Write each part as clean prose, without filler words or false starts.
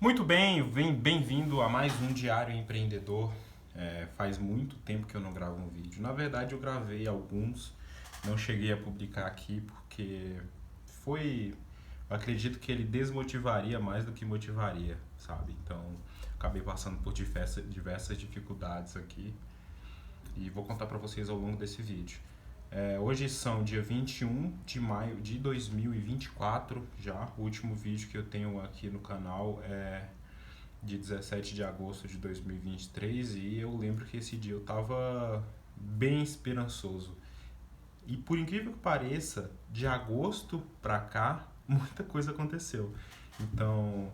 Muito bem, bem-vindo a mais um Diário Empreendedor. Faz muito tempo que eu não gravo um vídeo. Na verdade, eu gravei alguns, não cheguei a publicar aqui porque foi. Eu acredito que ele desmotivaria mais do que motivaria, sabe? Então, acabei passando por diversas dificuldades aqui e vou contar para vocês ao longo desse vídeo. Hoje são dia 21 de maio de 2024 já. O último vídeo que eu tenho aqui no canal é de 17 de agosto de 2023 e eu lembro que esse dia eu tava bem esperançoso. E por incrível que pareça, de agosto pra cá, muita coisa aconteceu. Então,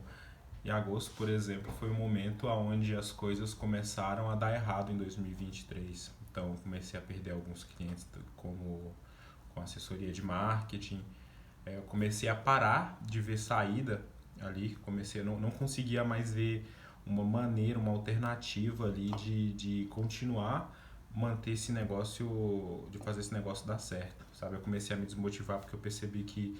em agosto, por exemplo, foi o momento onde as coisas começaram a dar errado em 2023. Então, eu comecei a perder alguns clientes como com assessoria de marketing. Eu comecei a parar de ver saída ali, comecei a não conseguia mais ver uma maneira, uma alternativa ali de continuar manter esse negócio, de fazer esse negócio dar certo, sabe? Eu comecei a me desmotivar porque eu percebi que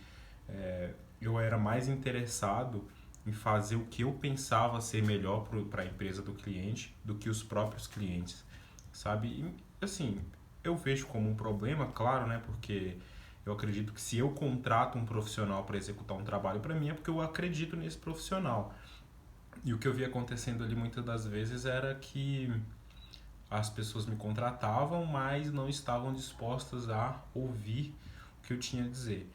eu era mais interessado em fazer o que eu pensava ser melhor para a empresa do cliente do que os próprios clientes, sabe? E, assim, eu vejo como um problema, claro, né? Porque eu acredito que se eu contrato um profissional para executar um trabalho para mim é porque eu acredito nesse profissional. E o que eu via acontecendo ali muitas das vezes era que as pessoas me contratavam, mas não estavam dispostas a ouvir o que eu tinha a dizer.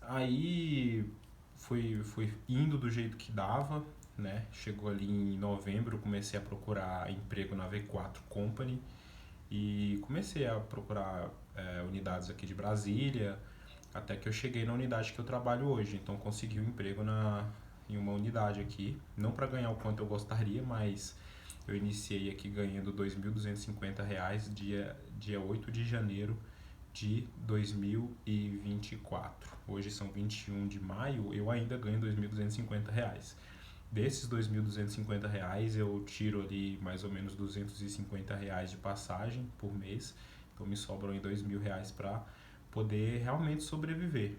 Aí fui indo do jeito que dava, né? Chegou ali em novembro, comecei a procurar emprego na V4 Company e comecei a procurar unidades aqui de Brasília, até que eu cheguei na unidade que eu trabalho hoje. Então consegui um emprego em uma unidade aqui, não para ganhar o quanto eu gostaria, mas eu iniciei aqui ganhando R$ 2.250 dia 8 de janeiro de 2024. Hoje são 21 de maio, eu ainda ganho R$ 2.250. Desses R$ 2.250 eu tiro ali mais ou menos R$ 250 de passagem por mês, então me sobram aí R$ 2.000 para poder realmente sobreviver.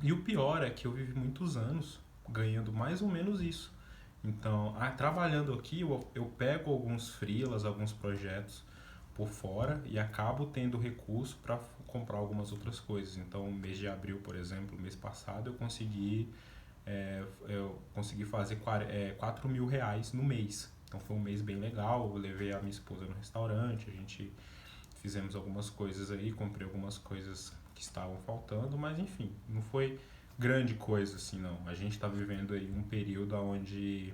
E o pior é que eu vivi muitos anos ganhando mais ou menos isso. Então, trabalhando aqui, eu pego alguns freelas, alguns projetos por fora e acabo tendo recurso para comprar algumas outras coisas. Então, mês de abril, por exemplo, mês passado, eu consegui fazer R$ 4.000 no mês. Então, foi um mês bem legal. Eu levei a minha esposa no restaurante, a gente fizemos algumas coisas aí, comprei algumas coisas que estavam faltando, mas enfim, não foi grande coisa assim, não. A gente está vivendo aí um período onde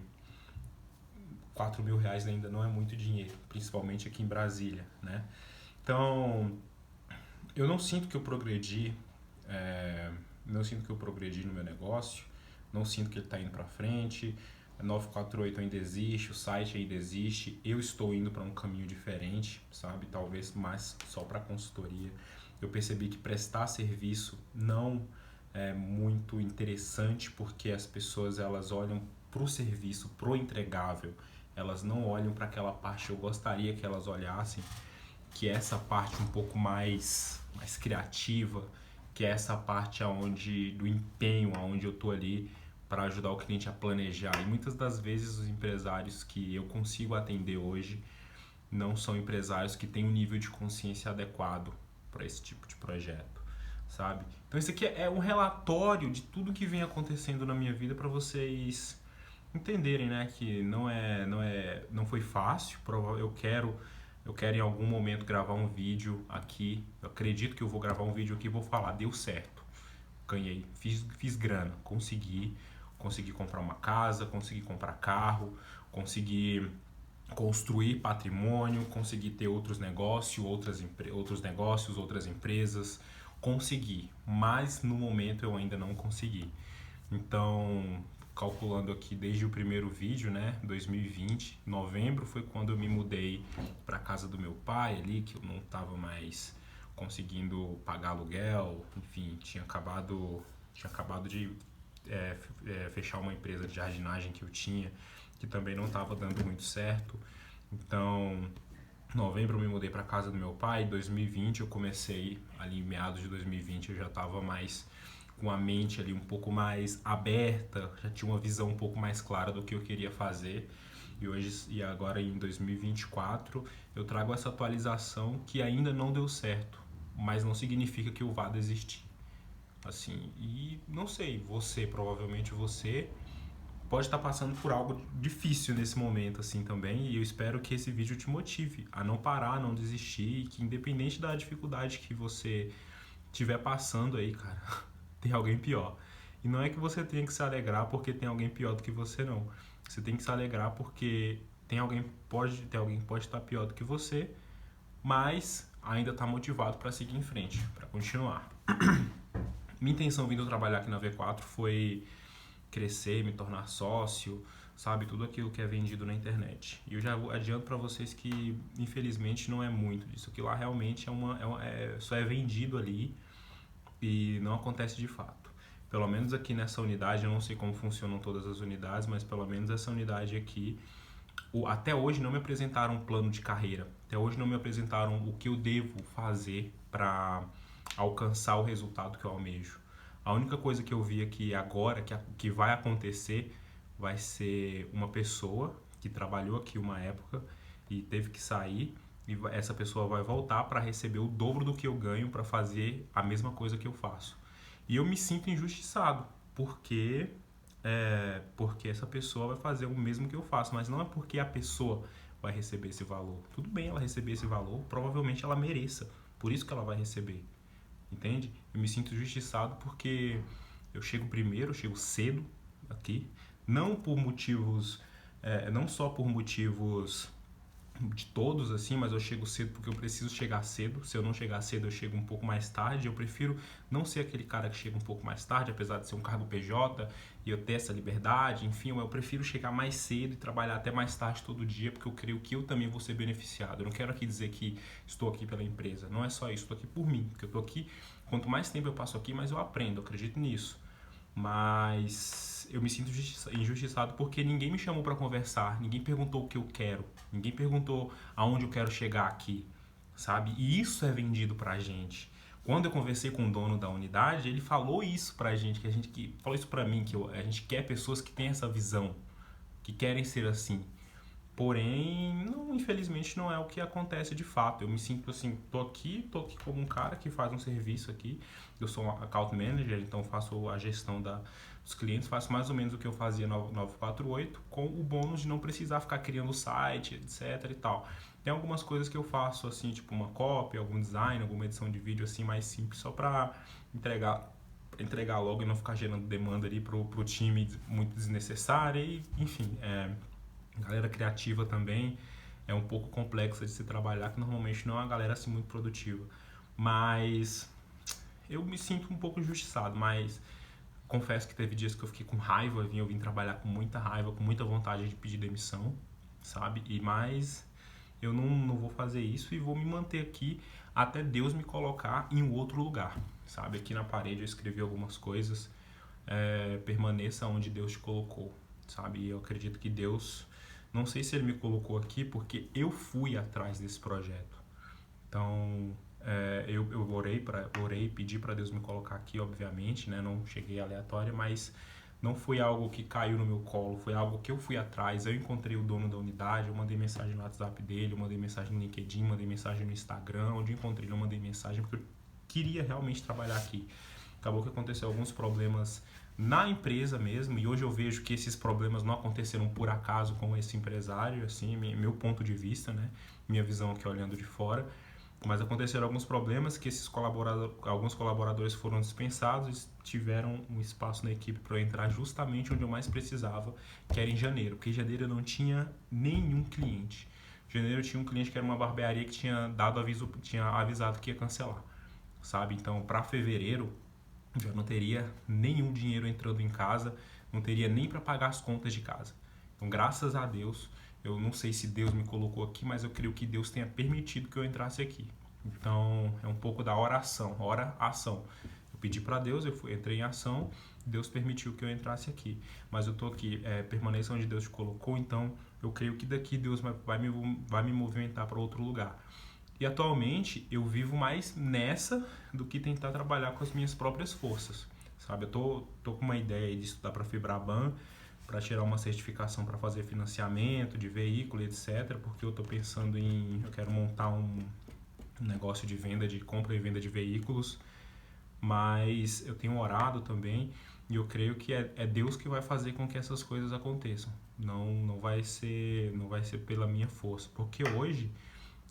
R$ 4.000 ainda não é muito dinheiro, principalmente aqui em Brasília, né? Então, eu não sinto que eu progredi, não sinto que eu progredi no meu negócio, não sinto que ele está indo para frente. A 948 ainda existe, o site ainda existe. Eu estou indo para um caminho diferente, sabe? Talvez mais só para consultoria. Eu percebi que prestar serviço não é muito interessante porque as pessoas elas olham pro serviço, pro entregável. Elas não olham para aquela parte que eu gostaria que elas olhassem, que é essa parte um pouco mais criativa, que é essa parte aonde do empenho, aonde eu tô ali para ajudar o cliente a planejar. E muitas das vezes os empresários que eu consigo atender hoje não são empresários que têm um nível de consciência adequado para esse tipo de projeto, sabe? Então isso aqui é um relatório de tudo que vem acontecendo na minha vida para vocês entenderem, né, que não foi fácil. Eu quero em algum momento gravar um vídeo aqui. Eu acredito que eu vou gravar um vídeo aqui e vou falar, deu certo. Ganhei, fiz grana, consegui comprar uma casa, consegui comprar carro, consegui construir patrimônio, consegui ter outros negócios, outras empresas, consegui, mas no momento eu ainda não consegui. Então, calculando aqui desde o primeiro vídeo, né, 2020, novembro foi quando eu me mudei para casa do meu pai ali, que eu não estava mais conseguindo pagar aluguel, enfim, tinha acabado de fechar uma empresa de jardinagem que eu tinha, que também não estava dando muito certo. Então, em novembro eu me mudei para casa do meu pai. Em 2020 eu comecei, ali em meados de 2020 eu já estava mais com a mente ali um pouco mais aberta, já tinha uma visão um pouco mais clara do que eu queria fazer. E agora em 2024 eu trago essa atualização que ainda não deu certo, mas não significa que eu vá desistir. Assim, e não sei, provavelmente você pode estar passando por algo difícil nesse momento assim também, e eu espero que esse vídeo te motive a não parar, a não desistir, e que independente da dificuldade que você estiver passando aí, cara, tem alguém pior. E não é que você tenha que se alegrar porque tem alguém pior do que você, não. Você tem que se alegrar porque tem alguém que pode estar pior do que você, mas ainda está motivado para seguir em frente, para continuar. Minha intenção vindo trabalhar aqui na V4 foi crescer, me tornar sócio, sabe? Tudo aquilo que é vendido na internet. E eu já adianto para vocês que, infelizmente, não é muito disso. Que lá realmente só é vendido ali e não acontece de fato. Pelo menos aqui nessa unidade, eu não sei como funcionam todas as unidades, mas pelo menos essa unidade aqui, até hoje não me apresentaram um plano de carreira. Até hoje não me apresentaram o que eu devo fazer para alcançar o resultado que eu almejo. A única coisa que eu vi aqui agora, que vai acontecer, vai ser uma pessoa que trabalhou aqui uma época e teve que sair, e essa pessoa vai voltar para receber o dobro do que eu ganho para fazer a mesma coisa que eu faço. E eu me sinto injustiçado, porque essa pessoa vai fazer o mesmo que eu faço, mas não é porque a pessoa vai receber esse valor. Tudo bem ela receber esse valor, provavelmente ela mereça, por isso que ela vai receber. Entende? Eu me sinto injustiçado porque eu chego primeiro, eu chego cedo aqui, não por motivos, não só por motivos de todos assim, mas eu chego cedo porque eu preciso chegar cedo. Se eu não chegar cedo, eu chego um pouco mais tarde. Eu prefiro não ser aquele cara que chega um pouco mais tarde, apesar de ser um cargo PJ e eu ter essa liberdade. Enfim, eu prefiro chegar mais cedo e trabalhar até mais tarde todo dia, porque eu creio que eu também vou ser beneficiado. Eu não quero aqui dizer que estou aqui pela empresa, não é só isso, estou aqui por mim, porque eu estou aqui, quanto mais tempo eu passo aqui, mais eu aprendo, eu acredito nisso. Mas eu me sinto injustiçado porque ninguém me chamou para conversar, ninguém perguntou o que eu quero, ninguém perguntou aonde eu quero chegar aqui, sabe? E isso é vendido pra gente. Quando eu conversei com o dono da unidade, ele falou isso pra gente, falou isso pra mim, a gente quer pessoas que têm essa visão, que querem ser assim. Porém, não, infelizmente não é o que acontece de fato. Eu me sinto assim, tô aqui como um cara que faz um serviço aqui. Eu sou um account manager, então faço a gestão dos clientes, faço mais ou menos o que eu fazia no 948, com o bônus de não precisar ficar criando site, etc e tal. Tem algumas coisas que eu faço assim, tipo uma copy, algum design, alguma edição de vídeo assim mais simples, só para entregar logo e não ficar gerando demanda ali pro time muito desnecessária e, enfim, galera criativa também é um pouco complexa de se trabalhar, que normalmente não é uma galera assim muito produtiva. Mas eu me sinto um pouco injustiçado, mas confesso que teve dias que eu fiquei com raiva, eu vim trabalhar com muita raiva, com muita vontade de pedir demissão, sabe? Mas eu não vou fazer isso e vou me manter aqui até Deus me colocar em um outro lugar, sabe? Aqui na parede eu escrevi algumas coisas, permaneça onde Deus te colocou, sabe? E eu acredito que Deus, não sei se Ele me colocou aqui porque eu fui atrás desse projeto. Então, eu orei, pedi para Deus me colocar aqui, obviamente, né? Não cheguei aleatória, mas não foi algo que caiu no meu colo, foi algo que eu fui atrás. Eu encontrei o dono da unidade, eu mandei mensagem no WhatsApp dele, eu mandei mensagem no LinkedIn, mandei mensagem no Instagram, onde eu encontrei ele, eu mandei mensagem porque eu queria realmente trabalhar aqui. Acabou que aconteceu alguns problemas na empresa mesmo, e hoje eu vejo que esses problemas não aconteceram por acaso com esse empresário, assim, meu ponto de vista, né? Minha visão aqui olhando de fora. Mas aconteceram alguns problemas que alguns colaboradores foram dispensados e tiveram um espaço na equipe para eu entrar justamente onde eu mais precisava, que era em janeiro, porque em janeiro eu não tinha nenhum cliente. Em janeiro eu tinha um cliente que era uma barbearia que tinha avisado que ia cancelar, sabe? Então, para fevereiro, eu não teria nenhum dinheiro entrando em casa, não teria nem para pagar as contas de casa. Então, graças a Deus, eu não sei se Deus me colocou aqui, mas eu creio que Deus tenha permitido que eu entrasse aqui. Então, é um pouco da oração, ora-ação. Eu pedi para Deus, entrei em ação, Deus permitiu que eu entrasse aqui. Mas eu estou aqui, permaneça onde Deus te colocou, então eu creio que daqui Deus vai me movimentar para outro lugar. E atualmente eu vivo mais nessa do que tentar trabalhar com as minhas próprias forças, sabe? Eu tô com uma ideia aí de estudar para Febraban, para tirar uma certificação para fazer financiamento de veículo, etc. Porque eu tô pensando eu quero montar um negócio de compra e venda de veículos, mas eu tenho orado também e eu creio que é Deus que vai fazer com que essas coisas aconteçam. Não vai ser pela minha força, porque hoje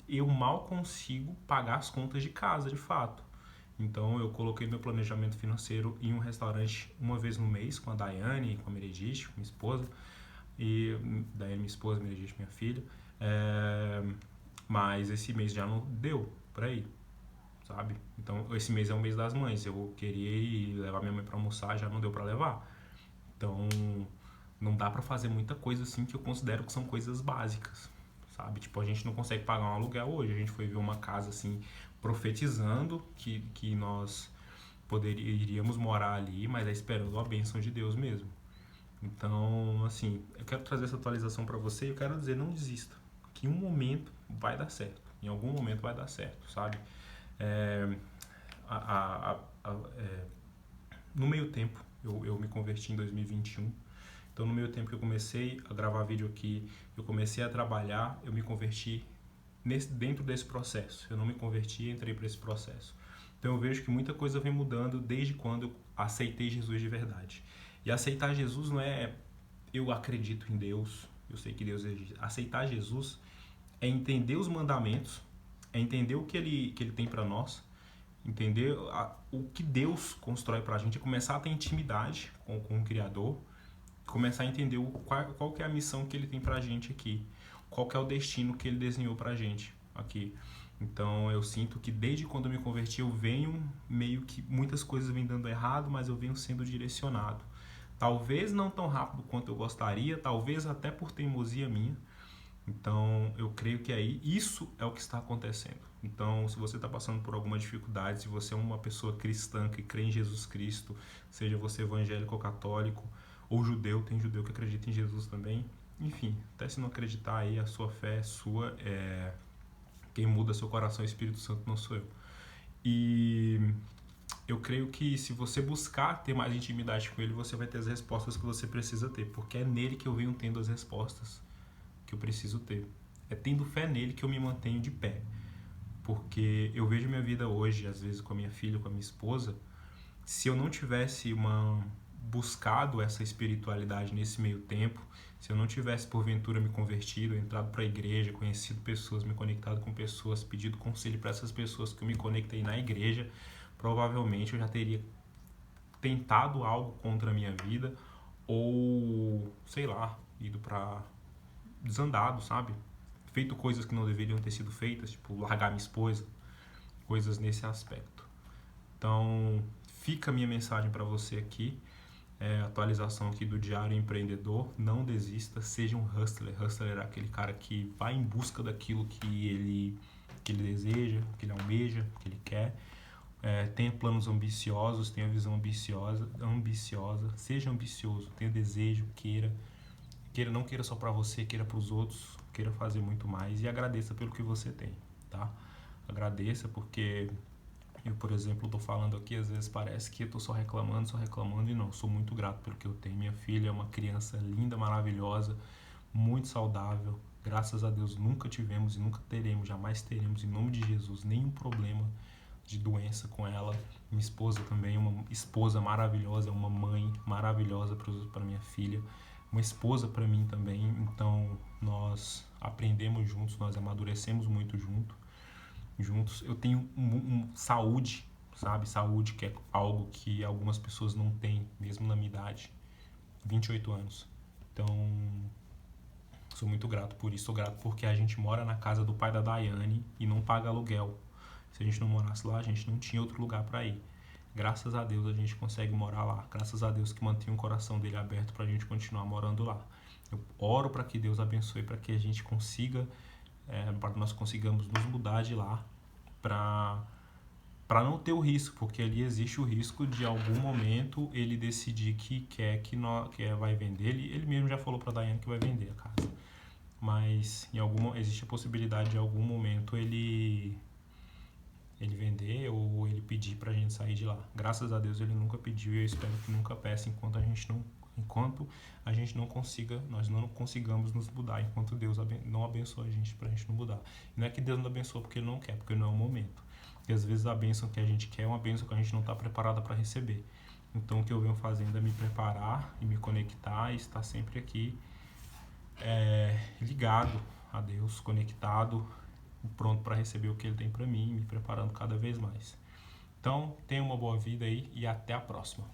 eu mal consigo pagar as contas de casa, de fato. Então eu coloquei meu planejamento financeiro em um restaurante uma vez no mês com a Daiane, com a Meredith, minha esposa, e Daiane, minha esposa, Meredith, minha filha. Mas esse mês já não deu pra ir, sabe? Então esse mês é o mês das mães. Eu queria ir levar minha mãe pra almoçar, já não deu pra levar. Então não dá pra fazer muita coisa assim que eu considero que são coisas básicas, sabe? Tipo, a gente não consegue pagar um aluguel hoje. A gente foi ver uma casa assim, profetizando que nós iríamos morar ali, mas é esperando a bênção de Deus mesmo. Então, assim, eu quero trazer essa atualização para você e eu quero dizer, não desista. Que em um momento vai dar certo. Em algum momento vai dar certo, sabe? É, a, a, a, é, no meio tempo, eu me converti em 2021. Então, no meio tempo que eu comecei a gravar vídeo aqui, eu comecei a trabalhar, eu me converti dentro desse processo. Eu não me converti, entrei para esse processo. Então, eu vejo que muita coisa vem mudando desde quando eu aceitei Jesus de verdade. E aceitar Jesus não é eu acredito em Deus, eu sei que Deus existe. Aceitar Jesus é entender os mandamentos, é entender o que ele tem para nós, entender o que Deus constrói para a gente, é começar a ter intimidade com o Criador, começar a entender qual que é a missão que ele tem para a gente aqui, qual que é o destino que ele desenhou para a gente aqui. Então eu sinto que desde quando eu me converti eu venho meio que muitas coisas vêm dando errado, mas eu venho sendo direcionado. Talvez não tão rápido quanto eu gostaria, talvez até por teimosia minha. Então eu creio que aí isso é o que está acontecendo. Então se você está passando por alguma dificuldade, se você é uma pessoa cristã que crê em Jesus Cristo, seja você evangélico ou católico, ou judeu, tem judeu que acredita em Jesus também. Enfim, até se não acreditar aí, a sua fé é sua, quem muda seu coração é o Espírito Santo, não sou eu. E eu creio que se você buscar ter mais intimidade com ele, você vai ter as respostas que você precisa ter, porque é nele que eu venho tendo as respostas que eu preciso ter. É tendo fé nele que eu me mantenho de pé. Porque eu vejo minha vida hoje, às vezes com a minha filha, com a minha esposa, se eu não tivesse buscado essa espiritualidade nesse meio tempo, se eu não tivesse porventura me convertido, entrado para a igreja, conhecido pessoas, me conectado com pessoas, pedido conselho para essas pessoas que eu me conectei na igreja, provavelmente eu já teria tentado algo contra a minha vida ou, sei lá, ido para desandado, sabe? Feito coisas que não deveriam ter sido feitas, tipo largar minha esposa, coisas nesse aspecto. Então, fica a minha mensagem para você aqui, atualização aqui do Diário Empreendedor. Não desista, seja um hustler. Hustler é aquele cara que vai em busca daquilo que ele deseja, que ele almeja, que ele quer. Tenha planos ambiciosos, tenha visão ambiciosa, seja ambicioso, tenha desejo, não queira só para você, queira para os outros, queira fazer muito mais e agradeça pelo que você tem, tá? Agradeça porque eu, por exemplo, estou falando aqui, às vezes parece que eu estou só reclamando e não, sou muito grato pelo que eu tenho. Minha filha é uma criança linda, maravilhosa, muito saudável, graças a Deus nunca tivemos e nunca teremos, jamais teremos, em nome de Jesus, nenhum problema de doença com ela. Minha esposa também, uma esposa maravilhosa, uma mãe maravilhosa para minha filha, uma esposa para mim também. Então nós aprendemos juntos, nós amadurecemos muito juntos. Eu tenho saúde, sabe? Saúde que é algo que algumas pessoas não têm, mesmo na minha idade, 28 anos. Então sou muito grato por isso, sou grato porque a gente mora na casa do pai da Daiane e não paga aluguel. Se a gente não morasse lá, a gente não tinha outro lugar para ir. Graças a Deus a gente consegue morar lá. Graças a Deus que mantém o coração dele aberto para a gente continuar morando lá. Eu oro para que Deus abençoe, para que a gente consiga, para que nós consigamos nos mudar de lá, para não ter o risco, porque ali existe o risco de algum momento ele decidir que vai vender. Ele mesmo já falou para a Daiane que vai vender a casa. Mas existe a possibilidade de algum momento ele ele vender ou ele pedir pra gente sair de lá. Graças a Deus ele nunca pediu e eu espero que nunca peça enquanto a gente não consiga, nós não consigamos nos mudar, enquanto Deus não abençoa a gente pra gente não mudar. E não é que Deus não abençoa porque ele não quer, porque não é o momento. Porque às vezes a bênção que a gente quer é uma bênção que a gente não está preparada para receber. Então o que eu venho fazendo é me preparar e me conectar e estar sempre aqui ligado a Deus, conectado, pronto para receber o que Ele tem para mim, me preparando cada vez mais. Então, tenha uma boa vida aí e até a próxima.